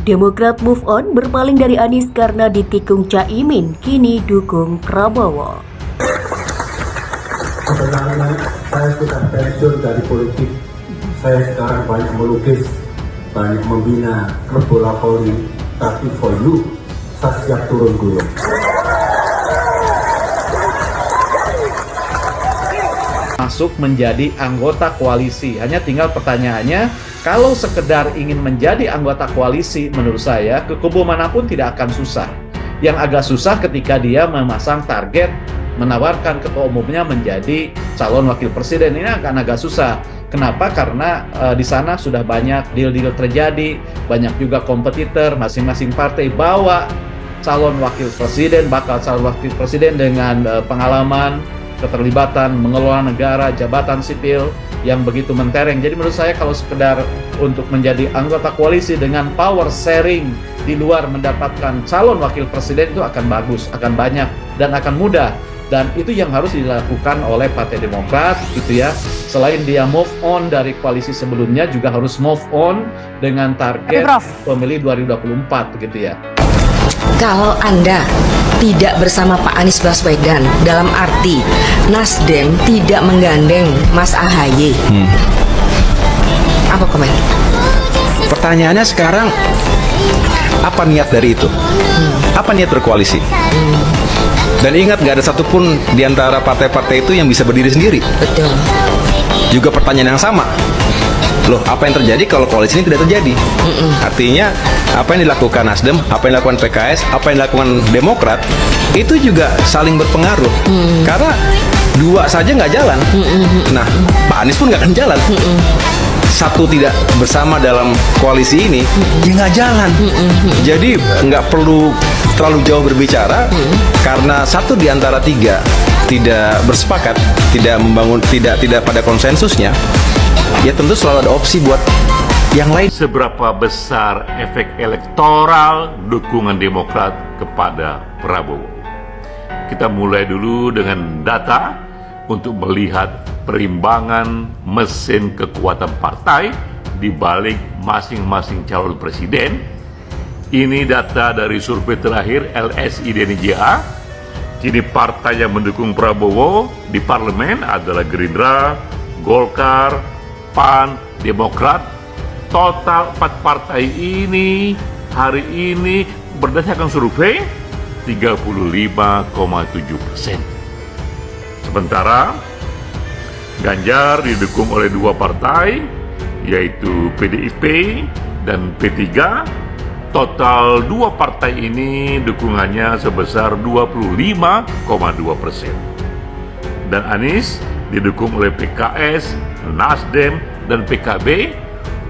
Demokrat move on berpaling dari Anies karena ditikung Caimin, kini dukung Prabowo. Sebenarnya saya sudah pensiun dari politik. Saya sekarang banyak melukis, banyak membina klub bola voli. Tapi for you, saya siap turun gunung. Masuk menjadi anggota koalisi. Hanya tinggal pertanyaannya, kalau sekedar ingin menjadi anggota koalisi, menurut saya ke kubu manapun tidak akan susah. Yang agak susah ketika dia memasang target menawarkan ketua umumnya menjadi calon wakil presiden. Ini akan agak susah. Kenapa? Karena di sana sudah banyak deal-deal terjadi, banyak juga kompetitor, masing-masing partai bawa calon wakil presiden, bakal calon wakil presiden dengan pengalaman, keterlibatan mengelola negara, jabatan sipil yang begitu mentereng. Jadi menurut saya kalau sekedar untuk menjadi anggota koalisi dengan power sharing di luar mendapatkan calon wakil presiden itu akan bagus, akan banyak dan akan mudah. Dan itu yang harus dilakukan oleh Partai Demokrat gitu ya. Selain dia move on dari koalisi sebelumnya, juga harus move on dengan target pemilih 2024 begitu ya. Kalau Anda tidak bersama Pak Anies Baswedan, dalam arti Nasdem tidak menggandeng Mas AHY, apa komen? Pertanyaannya sekarang, apa niat dari itu? Apa niat berkoalisi? Dan ingat, nggak ada satupun di antara partai-partai itu yang bisa berdiri sendiri. Betul. Juga pertanyaan yang sama. Loh, apa yang terjadi kalau koalisi ini tidak terjadi? Artinya, apa yang dilakukan Nasdem, apa yang dilakukan PKS, apa yang dilakukan Demokrat, itu juga saling berpengaruh. Karena dua saja nggak jalan. Nah, Pak Anies pun nggak akan jalan. Satu tidak bersama dalam koalisi ini, ya nggak jalan. Jadi nggak perlu terlalu jauh berbicara, karena satu di antara tiga tidak bersepakat, tidak membangun, tidak pada konsensusnya. Ya tentu selalu ada opsi buat yang lain. Seberapa besar efek elektoral dukungan Demokrat kepada Prabowo? Kita mulai dulu dengan data untuk melihat perimbangan mesin kekuatan partai di balik masing-masing calon presiden. Ini data dari survei terakhir LSI DNJA. Kini partai yang mendukung Prabowo di parlemen adalah Gerindra, Golkar, PAN, Demokrat. Total 4 partai ini hari ini berdasarkan survei 35,7%. Sementara Ganjar didukung oleh 2 partai, yaitu PDIP dan P3. Total 2 partai ini dukungannya sebesar 25,2%. Dan Anies didukung oleh PKS, Nasdem, dan PKB.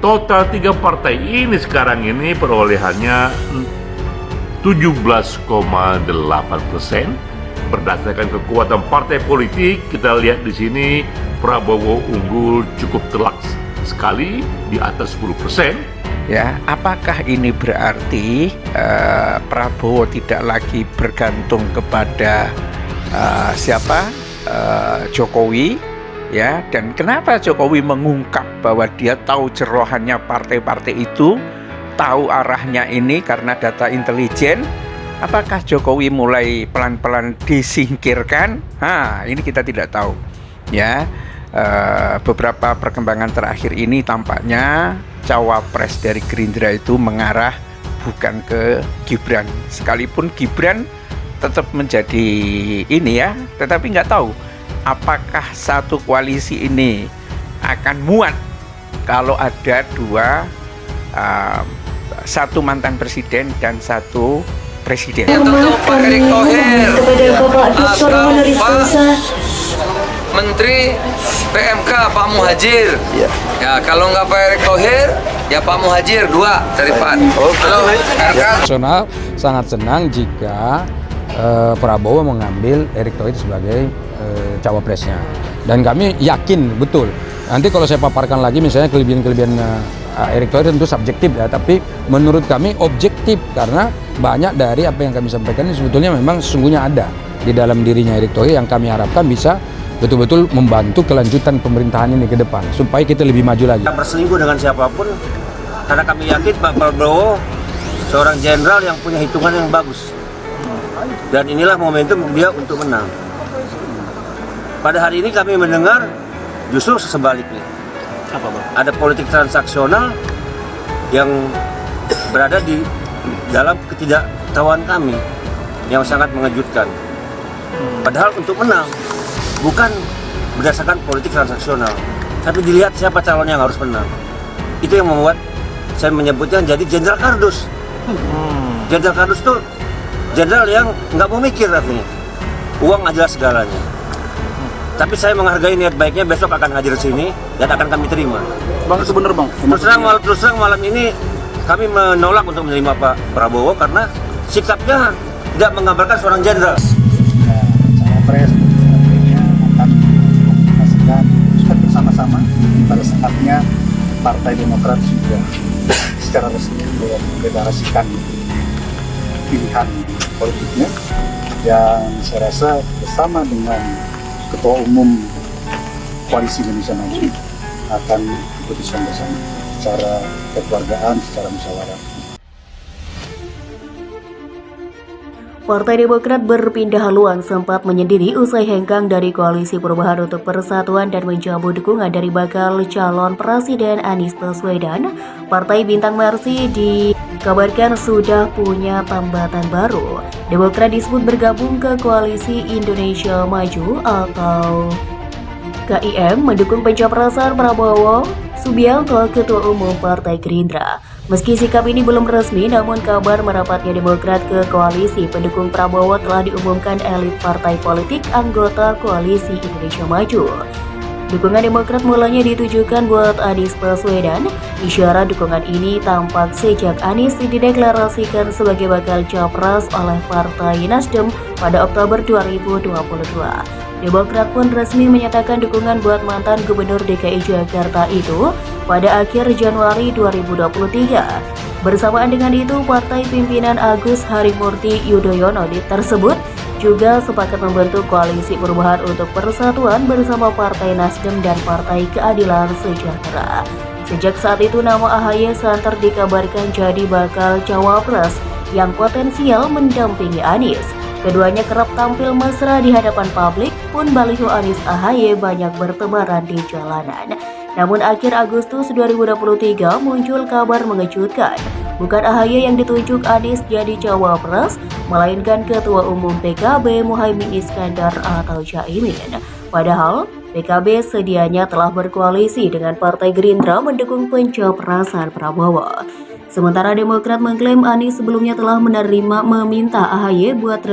Total 3 partai ini sekarang ini perolehannya 17,8%. Berdasarkan kekuatan partai politik, kita lihat di sini Prabowo unggul cukup telak sekali di atas 10%. Ya, apakah ini berarti Prabowo tidak lagi bergantung kepada Jokowi? Ya, dan kenapa Jokowi mengungkap bahwa dia tahu jerohannya partai-partai itu, tahu arahnya ini karena data intelijen? Apakah Jokowi mulai pelan-pelan disingkirkan? Ini kita tidak tahu. Ya, beberapa perkembangan terakhir ini tampaknya cawapres dari Gerindra itu mengarah bukan ke Gibran. Sekalipun Gibran tetap menjadi ini ya, tetapi nggak tahu apakah satu koalisi ini akan muat kalau ada satu mantan presiden dan satu presiden. Tentu Pak Erick Thohir atau Pak Menteri PMK Pak Muhadjir. Ya, kalau nggak Pak Erick Thohir, ya Pak Muhadjir 2 dari PAN. Halo, Nasional sangat senang jika Prabowo mengambil Erick Thohir sebagai cawapresnya. Dan kami yakin betul. Nanti kalau saya paparkan lagi misalnya kelebihan-kelebihan Erick Thohir tentu subjektif ya, tapi menurut kami objektif karena banyak dari apa yang kami sampaikan ini sebetulnya memang sesungguhnya ada di dalam dirinya Erick Thohir yang kami harapkan bisa betul-betul membantu kelanjutan pemerintahan ini ke depan supaya kita lebih maju lagi. Kita berselingkuh dengan siapapun karena kami yakin Pak Prabowo seorang jenderal yang punya hitungan yang bagus. Dan inilah momentum dia untuk menang. Pada hari ini kami mendengar justru sebaliknya. Ada politik transaksional yang berada di dalam ketidaktahuan kami yang sangat mengejutkan. Padahal untuk menang bukan berdasarkan politik transaksional, tapi dilihat siapa calon yang harus menang. Itu yang membuat saya menyebutnya jadi Jenderal Kardus. Jenderal Kardus itu jenderal yang nggak mau mikir artinya. Uang adalah segalanya. Tapi saya menghargai niat baiknya, besok akan hadir sini dan akan kami terima. Bang, itu benar Bang. Terus terang malam ini kami menolak untuk menerima Pak Prabowo karena sikapnya tidak menggambarkan seorang jenderal. Cawapres akan memastikan bersama-sama pada saatnya Partai Demokrat sudah secara resmi mendeklarasikan pilihan politiknya, yang saya rasa bersama dengan Ketua Umum Koalisi Indonesia Maju akan diputuskan bersama secara kekeluargaan, secara musyawarah. Partai Demokrat berpindah haluan sempat menyendiri usai hengkang dari Koalisi Perubahan untuk Persatuan dan mencabut dukungan dari bakal calon Presiden Anies Baswedan. Partai Bintang Mersi dikabarkan sudah punya tambatan baru. Demokrat disebut bergabung ke Koalisi Indonesia Maju atau KIM mendukung pencapresan Prabowo Subianto, Ketua Umum Partai Gerindra. Meski sikap ini belum resmi, namun kabar merapatnya Demokrat ke koalisi pendukung Prabowo telah diumumkan elit partai politik anggota Koalisi Indonesia Maju. Dukungan Demokrat mulanya ditujukan buat Anies Baswedan. Isyarat dukungan ini tampak sejak Anies dideklarasikan sebagai bakal capres oleh Partai Nasdem pada Oktober 2022. Demokrat pun resmi menyatakan dukungan buat mantan Gubernur DKI Jakarta itu pada akhir Januari 2023. Bersamaan dengan itu, partai pimpinan Agus Harimurti Yudhoyono tersebut juga sepakat membentuk Koalisi Perubahan untuk Persatuan bersama Partai Nasdem dan Partai Keadilan Sejahtera. Sejak saat itu, nama AHY santer dikabarkan jadi bakal cawapres yang potensial mendampingi Anies. Keduanya kerap tampil mesra di hadapan publik, pun baliho Anies AHY banyak bertebaran di jalanan. Namun akhir Agustus 2023 muncul kabar mengejutkan. Bukan AHY yang ditunjuk Anies jadi cawapres, melainkan Ketua Umum PKB Muhaimin Iskandar atau Caimin. Padahal PKB sedianya telah berkoalisi dengan Partai Gerindra mendukung pencapresan Prabowo. Sementara Demokrat mengklaim Anies sebelumnya telah meminta AHY buat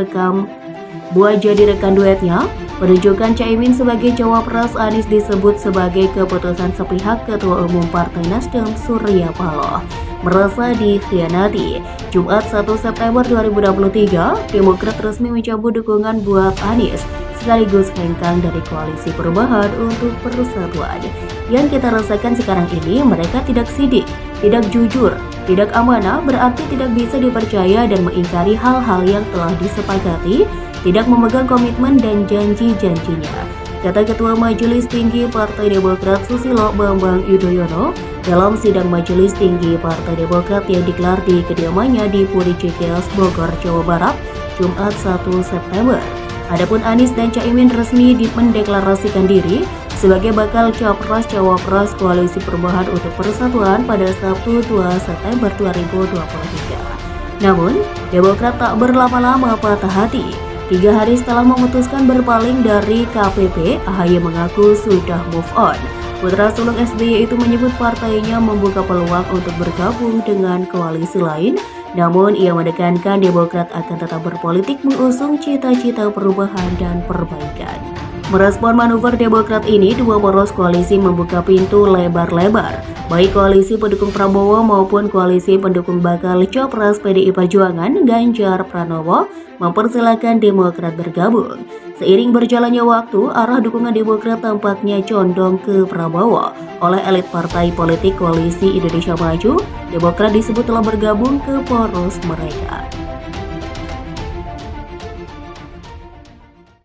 jadi rekan duetnya. Penunjukan Caimin sebagai cawapres Anies disebut sebagai keputusan sepihak Ketua Umum Partai Nasdem Surya Paloh. Merasa dikhianati. Jumat 1 September 2023, Demokrat resmi mencabut dukungan buat Anies sekaligus hengkang dari Koalisi Perubahan untuk Persatuan. Yang kita rasakan sekarang ini, mereka tidak sidik, tidak jujur, tidak amanah, berarti tidak bisa dipercaya dan mengingkari hal-hal yang telah disepakati, tidak memegang komitmen dan janji-janjinya, kata Ketua Majelis Tinggi Partai Demokrat Susilo Bambang Yudhoyono dalam sidang Majelis Tinggi Partai Demokrat yang digelar di kediamannya di Puri Cikeas, Bogor, Jawa Barat, Jumat 1 September. Adapun Anies dan Caimin resmi mendeklarasikan diri sebagai bakal capres-cawapres Koalisi Perubahan untuk Persatuan pada Sabtu 2 September 2023. Namun, Demokrat tak berlama-lama patah hati. 3 hari setelah memutuskan berpaling dari KPP, AHY mengaku sudah move on. Putra sulung SBY itu menyebut partainya membuka peluang untuk bergabung dengan koalisi lain, namun ia menekankan Demokrat akan tetap berpolitik mengusung cita-cita perubahan dan perbaikan. Merespon manuver Demokrat ini, dua poros koalisi membuka pintu lebar-lebar. Baik koalisi pendukung Prabowo maupun koalisi pendukung bakal capres PDI Perjuangan Ganjar Pranowo mempersilahkan Demokrat bergabung. Seiring berjalannya waktu, arah dukungan Demokrat tampaknya condong ke Prabowo. Oleh elit partai politik Koalisi Indonesia Maju, Demokrat disebut telah bergabung ke poros mereka.